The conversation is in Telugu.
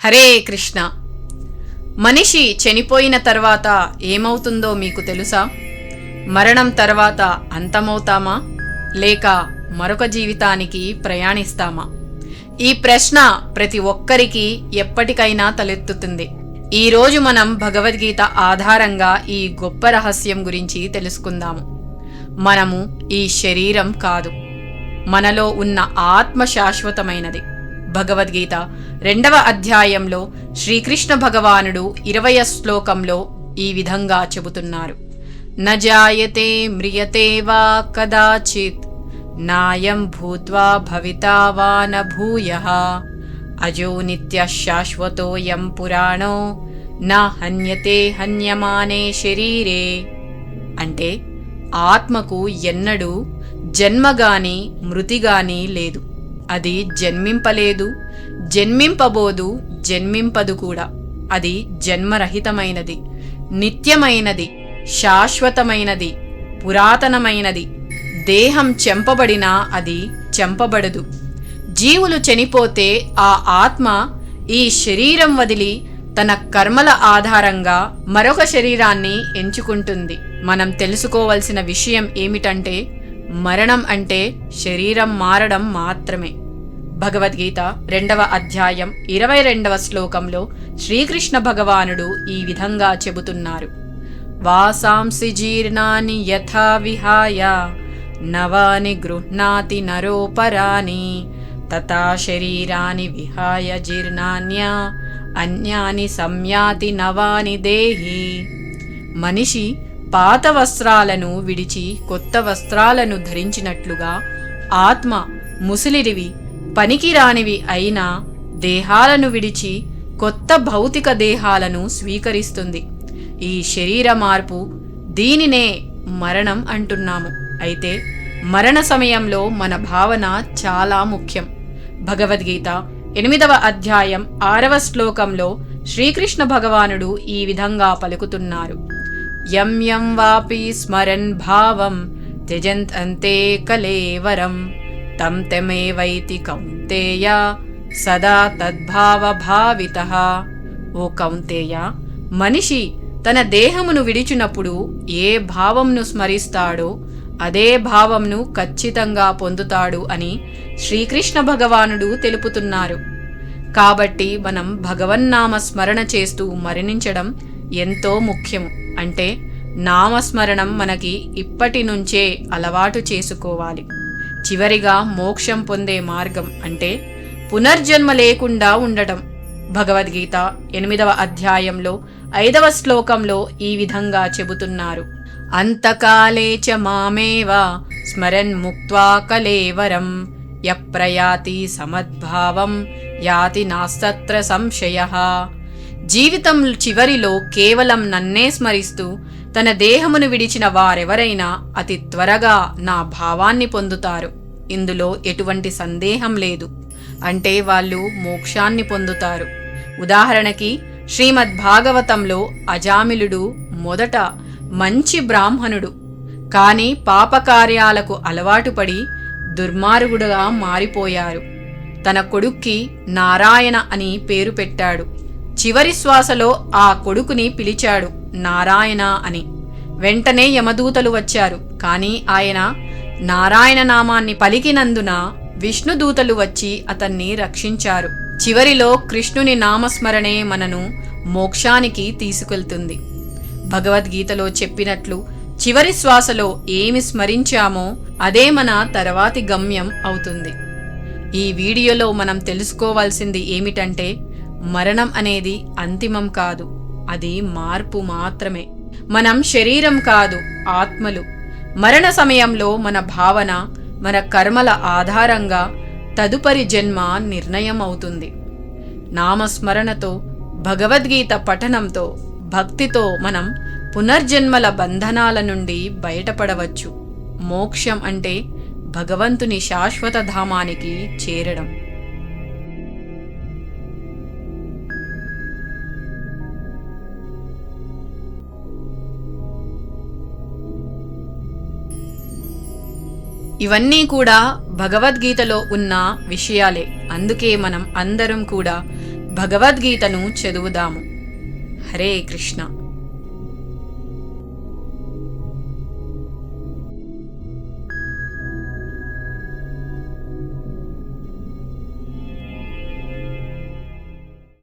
హరే కృష్ణ. మనిషి చనిపోయిన తర్వాత ఏమవుతుందో మీకు తెలుసా? మరణం తర్వాత అంతమవుతామా లేక మరొక జీవితానికి ప్రయాణిస్తామా? ఈ ప్రశ్న ప్రతి ఒక్కరికి ఎప్పటికైనా తలెత్తుతుంది. ఈరోజు మనం భగవద్గీత ఆధారంగా ఈ గొప్ప రహస్యం గురించి తెలుసుకుందాము. మనము ఈ శరీరం కాదు, మనలో ఉన్న ఆత్మ శాశ్వతమైనది. భగవద్గీత 2వ అధ్యాయంలో శ్రీకృష్ణ భగవానుడు 20వ శ్లోకంలో ఈ విధంగా చెబుతున్నారు. న జాయతే మ్రియతే వా కదాచిత్ నాయం భూత్వా భవితా వా న భూయః అజో నిత్యః శాశ్వతోయం పురాణో న హన్యతే హన్యమానే శరీరే. అంటే ఆత్మకు ఎన్నడూ జన్మగాని మృతిగాని లేదు. అది జన్మింపలేదు, జన్మింపబోదు, జన్మింపదు కూడా. అది జన్మరహితమైనది, నిత్యమైనది, శాశ్వతమైనది, పురాతనమైనది. దేహం చెంపబడినా అది చెంపబడదు. జీవులు చనిపోతే ఆ ఆత్మ ఈ శరీరం వదిలి తన కర్మల ఆధారంగా మరొక శరీరాన్ని ఎంచుకుంటుంది. మనం తెలుసుకోవలసిన విషయం ఏమిటంటే, మరణం అంటే శరీరం మారడం మాత్రమే. భగవద్గీత 2వ అధ్యాయం 22వ శ్లోకంలో శ్రీకృష్ణ భగవానుడు ఈ విధంగా చెబుతున్నారు. వాసాంసి జీర్ణాని యథా విహాయ నవాని గృహ్ణాతి నరోపరాని తథా శరీరాని విహాయ జీర్ణాన్య అన్యాని సంయాతి నవాని దేహి. మనిషి పాత వస్త్రాలను విడిచి కొత్త వస్త్రాలను ధరించినట్లుగా ఆత్మ ముసలిరివి పనికిరానివి అయిన దేహాలను విడిచి కొత్త భౌతిక దేహాలను స్వీకరిస్తుంది. ఈ శరీర మార్పు, దీనినే మరణం అంటున్నాము. అయితే మరణ సమయంలో మన భావన చాలా ముఖ్యం. భగవద్గీత 8వ అధ్యాయం 6వ శ్లోకంలో శ్రీకృష్ణ భగవానుడు ఈ విధంగా పలుకుతున్నారు. యం యం వాపి స్మరన్ భావం త్యజంత్ అంతే కలేవరం తం తమేవైతి కౌంతేయ సదా తద్భావ భావితః. ఓ కౌంతేయ, మనిషి తన దేహమును విడిచినప్పుడు ఏ భావంను స్మరిస్తాడో అదే భావంను ఖచ్చితంగా పొందుతాడు అని శ్రీకృష్ణ భగవానుడు తెలుపుతున్నారు. కాబట్టి మనం భగవన్నామ స్మరణ చేస్తూ మరణించడం ఎంతో ముఖ్యము. అంటే నామస్మరణం మనకి ఇప్పటి నుంచే అలవాటు చేసుకోవాలి. చివరిగా మోక్షం పొందే మార్గం అంటే పునర్జన్మ లేకుండా ఉండటం. భగవద్గీత 8వ అధ్యాయంలో 5వ శ్లోకంలో ఈ విధంగా చెబుతున్నారు. అంతకాలే చ మామేవ స్మరన్ ముక్త్వా కలేవరం యప్రయాతి సమద్భావం యాతి నాస్తత్ర సంశయః. జీవితం చివరిలో కేవలం నన్నే స్మరిస్తూ తన దేహమును విడిచిన వారెవరైనా అతి త్వరగా నా భావాన్ని పొందుతారు. ఇందులో ఎటువంటి సందేహం లేదు. అంటే వాళ్ళు మోక్షాన్ని పొందుతారు. ఉదాహరణకి శ్రీమద్భాగవతంలో అజామిలుడు మొదట మంచి బ్రాహ్మణుడు, కానీ పాపకార్యాలకు అలవాటు పడి దుర్మార్గుడుగా మారిపోయారు. తన కొడుక్కి నారాయణ అని పేరు పెట్టాడు. చివరి శ్వాసలో ఆ కొడుకుని పిలిచాడు నారాయణ అని. వెంటనే యమదూతలు వచ్చారు. కానీ ఆయన నారాయణ నామాన్ని పలికినందున విష్ణుదూతలు వచ్చి అతన్ని రక్షించారు. చివరిలో కృష్ణుని నామస్మరణే మనను మోక్షానికి తీసుకెళ్తుంది. భగవద్గీతలో చెప్పినట్లు చివరి శ్వాసలో ఏమి స్మరించామో అదే మన తర్వాతి గమ్యం అవుతుంది. ఈ వీడియోలో మనం తెలుసుకోవాల్సింది ఏమిటంటే, మరణం అనేది అంతిమం కాదు, అది మార్పు మాత్రమే. మనం శరీరం కాదు, ఆత్మలు. మరణ సమయంలో మన భావన, మన కర్మల ఆధారంగా తదుపరి జన్మ నిర్ణయం అవుతుంది. నామస్మరణతో, భగవద్గీత పఠనంతో, భక్తితో మనం పునర్జన్మల బంధనాల నుండి బయటపడవచ్చు. మోక్షం అంటే భగవంతుని శాశ్వత ధామానికి చేరడం. ఇవన్నీ కూడా భగవద్గీతలో ఉన్న విషయాలే. అందుకే మనం అందరం కూడా భగవద్గీతను చదువుదాము. హరే కృష్ణ.